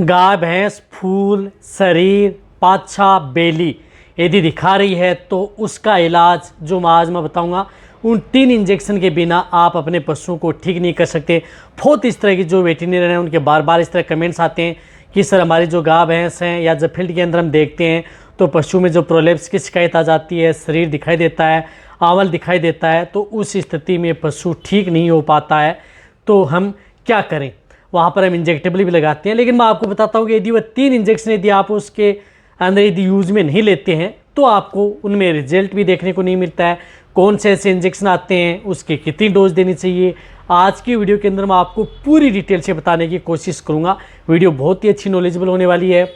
गाय भैंस फूल, शरीर, पाछा, बेली यदि दिखा रही है तो उसका इलाज जो आज मैं बताऊंगा, उन 3 इंजेक्शन के बिना आप अपने पशुओं को ठीक नहीं कर सकते। बहुत इस तरह की जो वेटरनरी हैं उनके बार बार इस तरह कमेंट्स आते हैं कि सर हमारी जो गाय भैंस हैं या जब फील्ड के अंदर हम देखते हैं तो पशु में जो प्रोलेप्स की शिकायत आ जाती है, शरीर दिखाई देता है, आंवल दिखाई देता है, तो उस स्थिति में पशु ठीक नहीं हो पाता है। तो हम क्या करें? वहाँ पर हम इंजेक्टेबल भी लगाते हैं, लेकिन मैं आपको बताता हूँ कि यदि वह 3 इंजेक्शन यदि आप उसके अंदर यदि यूज़ में नहीं लेते हैं तो आपको उनमें रिजल्ट भी देखने को नहीं मिलता है। कौन से ऐसे इंजेक्शन आते हैं, उसकी कितनी डोज देनी चाहिए, आज की वीडियो के अंदर मैं आपको पूरी डिटेल से बताने की कोशिश करूँगा। वीडियो बहुत ही अच्छी नॉलेजेबल होने वाली है।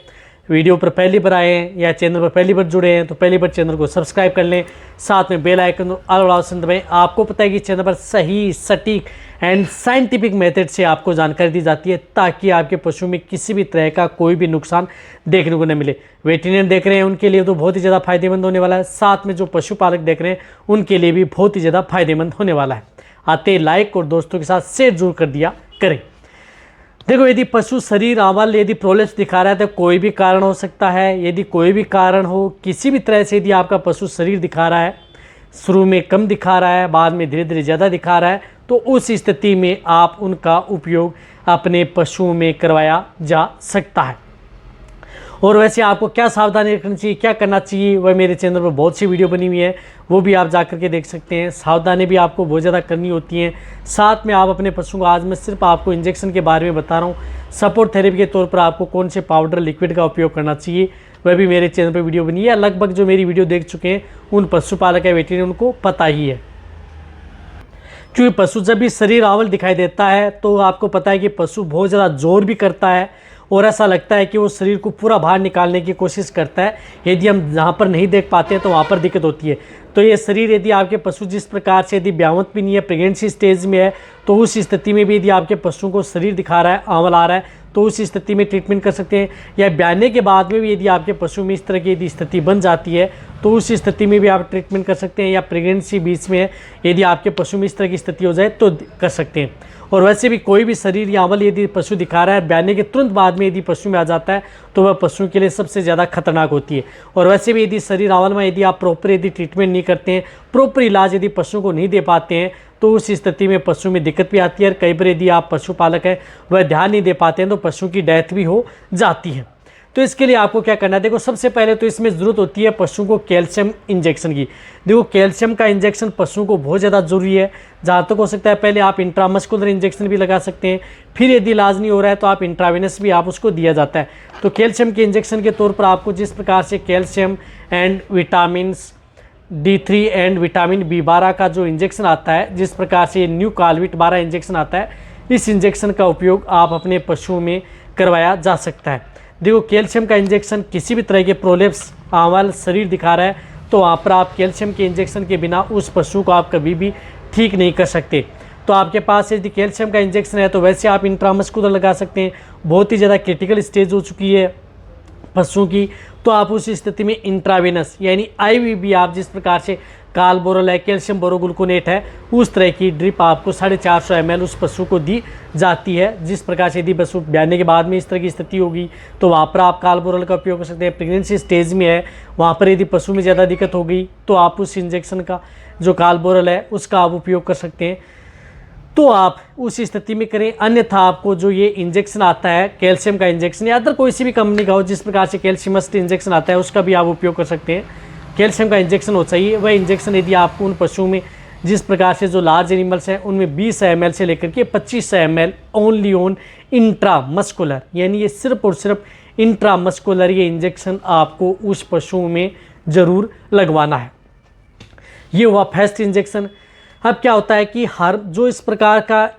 वीडियो पर पहली बार आए हैं या चैनल पर पहली बार जुड़े हैं तो पहली बार चैनल को सब्सक्राइब कर लें, साथ में बेल आइकन ऑल ऑप्शन दबाएं। आपको पता है कि चैनल पर सही, सटीक एंड साइंटिफिक मेथड से आपको जानकारी दी जाती है ताकि आपके पशु में किसी भी तरह का कोई भी नुकसान देखने को न मिले। वेटरनरी देख रहे हैं उनके लिए तो बहुत ही ज़्यादा फायदेमंद होने वाला है, साथ में जो पशुपालक देख रहे हैं उनके लिए भी बहुत ही ज़्यादा फायदेमंद होने वाला है। आते लाइक और दोस्तों के साथ शेयर जरूर कर दिया करें। देखो, यदि पशु शरीर आंवल यदि प्रोलेप्स दिखा रहा है तो कोई भी कारण हो सकता है। यदि कोई भी कारण हो, किसी भी तरह से यदि आपका पशु शरीर दिखा रहा है, शुरू में कम दिखा रहा है, बाद में धीरे धीरे ज़्यादा दिखा रहा है, तो उस स्थिति में आप उनका उपयोग अपने पशुओं में करवाया जा सकता है। और वैसे आपको क्या सावधानी रखनी चाहिए, क्या करना चाहिए, वह मेरे चैनल पर बहुत सी वीडियो बनी हुई है, वो भी आप जा कर के देख सकते हैं। सावधानी भी आपको बहुत ज़्यादा करनी होती हैं। साथ में आप अपने पशुओं को, आज मैं सिर्फ आपको इंजेक्शन के बारे में बता रहा हूँ, सपोर्ट थेरेपी के तौर पर आपको कौन से पाउडर लिक्विड का उपयोग करना चाहिए, वह भी मेरे चैनल पर वीडियो बनी है। लगभग जो मेरी वीडियो देख चुके हैं उन पशुपालक या वेटरनरी उनको पता ही है। क्योंकि पशु जब भी शरीर आंवल दिखाई देता है तो आपको पता है कि पशु बहुत ज़्यादा जोर भी करता है और ऐसा लगता है कि वो शरीर को पूरा बाहर निकालने की कोशिश करता है। यदि हम जहाँ पर नहीं देख पाते हैं तो वहाँ पर दिक्कत होती है। तो ये शरीर यदि आपके पशु जिस प्रकार से यदि ब्यावत भी नहीं है, प्रेगनेंसी स्टेज में है, तो उस स्थिति में भी यदि आपके पशु को शरीर दिखा रहा है, आंवल आ रहा है, तो उस स्थिति में ट्रीटमेंट कर सकते हैं। या ब्याने के बाद में भी यदि आपके पशु में इस तरह की यदि स्थिति बन जाती है तो उस स्थिति में भी आप ट्रीटमेंट कर सकते हैं। या प्रेगनेंसी बीच में है, यदि आपके पशु में इस तरह की स्थिति हो जाए तो कर सकते हैं। और वैसे भी कोई भी शरीर या आंवल यदि पशु दिखा रहा है, ब्याने के तुरंत बाद में यदि पशु में आ जाता है तो वह पशु के लिए सबसे ज़्यादा खतरनाक होती है। और वैसे भी यदि शरीर आंवल में यदि आप प्रॉपर यदि ट्रीटमेंट नहीं करते हैं, प्रॉपर इलाज यदि पशु को नहीं दे पाते हैं, तो उस स्थिति में पशु में दिक्कत भी आती है। और कई बार यदि आप पशुपालक हैं वह ध्यान नहीं दे पाते हैं तो पशु की डेथ भी हो जाती है। तो इसके लिए आपको क्या करना है, देखो सबसे पहले तो इसमें ज़रूरत होती है पशु को कैल्शियम इंजेक्शन की। देखो, कैल्शियम का इंजेक्शन पशु को बहुत ज़्यादा ज़रूरी है। जहाँ तक हो सकता है पहले आप इंट्रामस्कुलर इंजेक्शन भी लगा सकते हैं, फिर यदि इलाज नहीं हो रहा है तो आप इंट्रावेनस भी आप उसको दिया जाता है। तो कैल्शियम के इंजेक्शन के तौर पर आपको जिस प्रकार से calcium and vitamin D3 and vitamin B12 का जो इंजेक्शन आता है, जिस प्रकार से न्यू कालविट 12 इंजेक्शन आता है, इस इंजेक्शन का उपयोग आप अपने पशुओं में करवाया जा सकता है। देखो, कैल्शियम का इंजेक्शन किसी भी तरह के प्रोलेप्स, आंवल, शरीर दिखा रहा है तो वहाँ पर आप कैल्शियम के इंजेक्शन के बिना उस पशु को आप कभी भी ठीक नहीं कर सकते। तो आपके पास यदि कैल्शियम का इंजेक्शन है तो वैसे आप इंट्रामस्कुलर लगा सकते हैं। बहुत ही ज़्यादा क्रिटिकल स्टेज हो चुकी है पशु की तो आप उस स्थिति में इंट्रावेनस यानी आईवीबी, आप जिस प्रकार से कालबोरल है, कैल्शियम बोरोग्लूकोनेट है, उस तरह की ड्रिप आपको 450 ml उस पशु को दी जाती है। जिस प्रकार से यदि पशु ब्याने के बाद में इस तरह की स्थिति होगी तो वहाँ पर आप कालबोरल का उपयोग कर सकते हैं। प्रेगनेंसी स्टेज में है, वहाँ पर यदि पशु में ज़्यादा दिक्कत हो गई तो आप उस इंजेक्शन का जो कालबोरल है उसका आप उपयोग कर सकते हैं। तो आप उस स्थिति में करें। अन्यथा आपको जो ये इंजेक्शन आता है कैल्शियम का इंजेक्शन या अदर कोई सी भी कंपनी का हो, जिस प्रकार से कैल्शियमस्ट इंजेक्शन आता है उसका भी आप उपयोग कर सकते हैं। कैल्शियम का इंजेक्शन हो चाहिए वह इंजेक्शन यदि आपको उन पशुओं में, जिस प्रकार से जो लार्ज एनिमल्स हैं उनमें 20 ml से लेकर के 25 ml ओनली ऑन इंट्रामस्कुलर, यानी ये सिर्फ और सिर्फ इंट्रामस्कुलर ये इंजेक्शन आपको उस पशुओं में ज़रूर लगवाना है। ये हुआ फर्स्ट इंजेक्शन। अब क्या होता है कि हर जो इस प्रकार का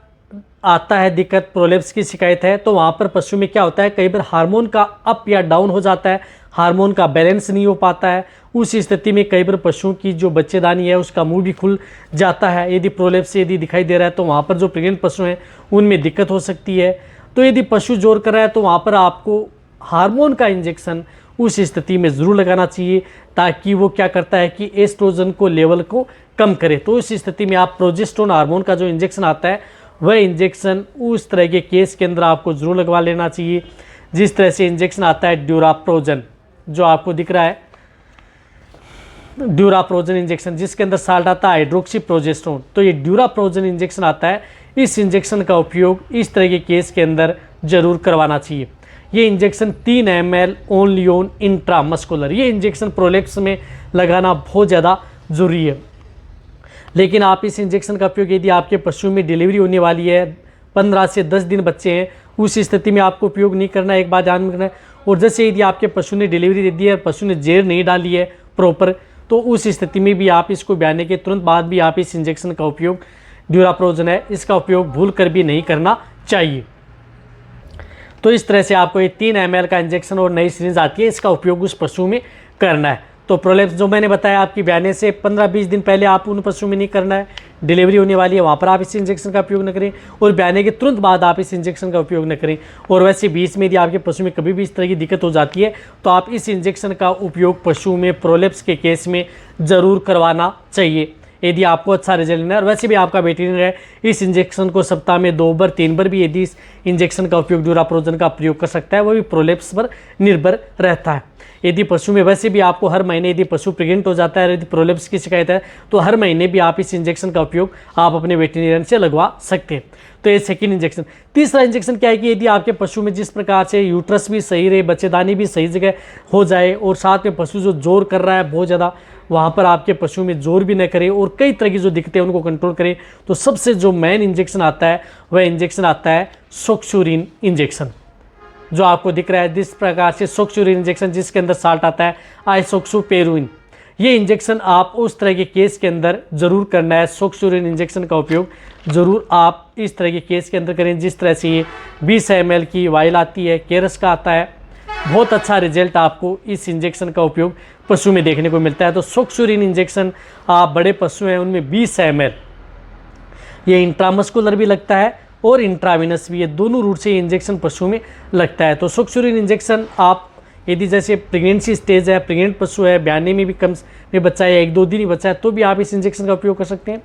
आता है दिक्कत, प्रोलेप्स की शिकायत है, तो वहाँ पर पशु में क्या होता है, कई बार हार्मोन का अप या डाउन हो जाता है, हार्मोन का बैलेंस नहीं हो पाता है। उस स्थिति में कई बार पशुओं की जो बच्चेदानी है उसका मुंह भी खुल जाता है। यदि प्रोलेप्स यदि दिखाई दे रहा है तो वहाँ पर जो प्रेग्नेंट पशु हैं उनमें दिक्कत हो सकती है। तो यदि पशु जोर कर रहा है तो वहाँ पर आपको हार्मोन का इंजेक्शन उस स्थिति में ज़रूर लगाना चाहिए, ताकि वो क्या करता है कि एस्ट्रोजन को लेवल को कम करे। तो उस स्थिति में आप प्रोजेस्टेरोन हार्मोन का जो इंजेक्शन आता है वह इंजेक्शन उस तरह के केस के अंदर आपको ज़रूर लगवा लेना चाहिए। जिस तरह से इंजेक्शन आता है ड्यूराप्रोजन, जो आपको दिख रहा है ड्यूराप्रोजन इंजेक्शन, जिसके अंदर साल्ट आता है हाइड्रोक्सी प्रोजेस्टेरोन, तो ये ड्यूराप्रोजन इंजेक्शन आता है। इस इंजेक्शन का उपयोग इस तरह के केस के अंदर जरूर करवाना चाहिए। ये injection 3 ml only on intramuscular, ये इंजेक्शन प्रोलेप्स में लगाना बहुत ज़्यादा ज़रूरी है। लेकिन आप इस इंजेक्शन का उपयोग यदि आपके पशु में डिलीवरी होने वाली है, 15 से 10 दिन बच्चे हैं, उस स्थिति में आपको उपयोग नहीं करना है, एक बात ध्यान में रखना है। और जैसे यदि आपके पशु ने डिलीवरी दे दी है, पशु ने जेर नहीं डाली है प्रॉपर, तो उस स्थिति में भी आप इसको ब्याने के तुरंत बाद भी आप इस इंजेक्शन का उपयोग, ड्यूराप्रोजन है, इसका उपयोग भूल कर भी नहीं करना चाहिए। तो इस तरह से आपको ये 3 ml का इंजेक्शन और नई सीरीज आती है, इसका उपयोग उस पशु में करना है। तो प्रोलेप्स जो मैंने बताया आपकी ब्याने से 15-20 दिन पहले आप उन पशु में नहीं करना है, डिलीवरी होने वाली है वहाँ पर आप इस इंजेक्शन का उपयोग न करें, और ब्याने के तुरंत बाद आप इस इंजेक्शन का उपयोग न करें। और वैसे बीच में यदि आपके पशु में कभी भी इस तरह की दिक्कत हो जाती है तो आप इस इंजेक्शन का उपयोग पशु में प्रोलेप्स के केस में ज़रूर करवाना चाहिए यदि आपको अच्छा रिजल्ट लेना है। और वैसे भी आपका वेटरनरी है इस इंजेक्शन को सप्ताह में 2 बार 3 बार भी यदि इस इंजेक्शन का उपयोग ड्यूराप्रोजन का प्रयोग कर सकता है, वो भी प्रोलेप्स पर निर्भर रहता है। यदि पशु में वैसे भी आपको हर महीने यदि पशु प्रेग्नेंट हो जाता है, यदि प्रोलेप्स की शिकायत है, तो हर महीने भी आप इस इंजेक्शन का उपयोग आप अपने वेटरनरियन से लगवा सकते हैं। तो ये सेकंड इंजेक्शन। तीसरा इंजेक्शन क्या है कि यदि आपके पशु में जिस प्रकार से यूट्रस भी सही रहे, बच्चेदानी भी सही जगह हो जाए, और साथ में पशु जो जोर कर रहा है बहुत ज़्यादा, वहाँ पर आपके पशु में जोर भी न करे और कई तरह की जो दिक्कतें उनको कंट्रोल करे, तो सबसे जो मेन इंजेक्शन आता है वह इंजेक्शन आता है सोक्सुरिन इंजेक्शन, जो आपको दिख रहा है जिस प्रकार से सोक्सुरिन इंजेक्शन, जिसके अंदर साल्ट आता है आइसोक्सुपेरुइन। ये इंजेक्शन आप उस तरह के केस के अंदर ज़रूर करना है। सोक्सुरिन इंजेक्शन का उपयोग ज़रूर आप इस तरह के केस के अंदर करें, जिस तरह से ये 20 ml की वाइल आती है, केरस का आता है, बहुत अच्छा रिजल्ट आपको इस इंजेक्शन का उपयोग पशु में देखने को मिलता है। तो सोक्सुरिन इंजेक्शन आप बड़े पशु हैं उनमें 20 ml, ये इंट्रामस्कुलर भी लगता है और इंट्राविनस भी, ये दोनों रूट से इंजेक्शन पशु में लगता है। तो सोक्सुरिन इंजेक्शन आप यदि जैसे प्रेगनेंसी स्टेज है, प्रेग्नेंट पशु है, ब्याने में भी कम में बच्चा है, 1-2 दिन ही बच्चा है, तो भी आप इस इंजेक्शन का उपयोग कर सकते हैं।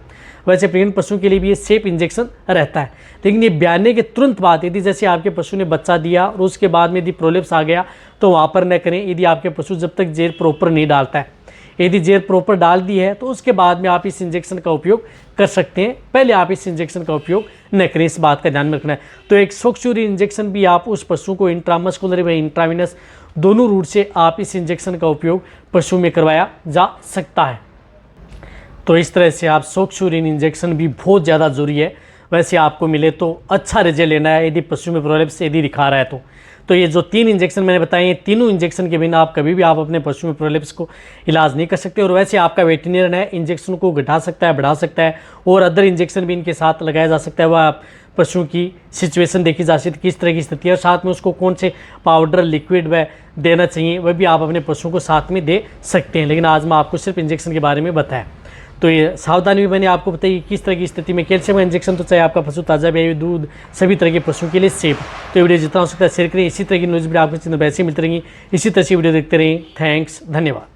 वैसे प्रेग्नेंट पशु के लिए भी ये सेफ इंजेक्शन रहता है। लेकिन ये ब्याने के तुरंत बाद यदि जैसे आपके पशु ने बच्चा दिया और उसके बाद में यदि प्रोलेप्स आ गया तो वहाँ पर न करें, यदि आपके पशु जब तक जेर प्रॉपर नहीं डालता है। यदि जेर प्रॉपर डाल दी है तो उसके बाद में आप इस इंजेक्शन का उपयोग कर सकते हैं, पहले आप इस इंजेक्शन का उपयोग न करें, इस बात का ध्यान में रखना है। तो एक सोक्सुरिन इंजेक्शन भी आप उस पशु को इंट्रामस्कुलर व इंट्राविनस दोनों रूट से आप इस इंजेक्शन का उपयोग पशु में करवाया जा सकता है। तो इस तरह से आप सोक्सुरिन इंजेक्शन भी बहुत ज़्यादा ज़रूरी है। वैसे आपको मिले तो अच्छा रिजल्ट लेना है यदि पशु में प्रोलेप्स यदि दिखा रहा है तो ये जो 3 इंजेक्शन मैंने बताए हैं, तीनों इंजेक्शन के बिना आप कभी भी आप अपने पशु में प्रोलेप्स को इलाज नहीं कर सकते। और वैसे आपका वेटरनरियन है इंजेक्शन को घटा सकता है, बढ़ा सकता है, और अदर इंजेक्शन भी इनके साथ लगाया जा सकता है। वह आप पशु की सिचुएशन देखी जा सकती है, किस तरह की स्थिति है, और साथ में उसको कौन से पाउडर लिक्विड वह देना चाहिए, वह भी आप अपने पशुओं को साथ में दे सकते हैं। लेकिन आज मैं आपको सिर्फ इंजेक्शन के बारे में बताया। तो ये सावधानी भी मैंने आपको बताई कि किस तरह की स्थिति में कैल्शियम का इंजेक्शन तो चाहे आपका पशु ताज़ा भी, दूध सभी तरह के पशुओं के लिए सेफ। तो ये वीडियो जितना हो सकता है शेयर करें। इसी तरह की न्यूज़ वीडियो आपको वैसे मिलती रहेंगी। इसी तरह से वीडियो देखते रहें। थैंक्स, धन्यवाद।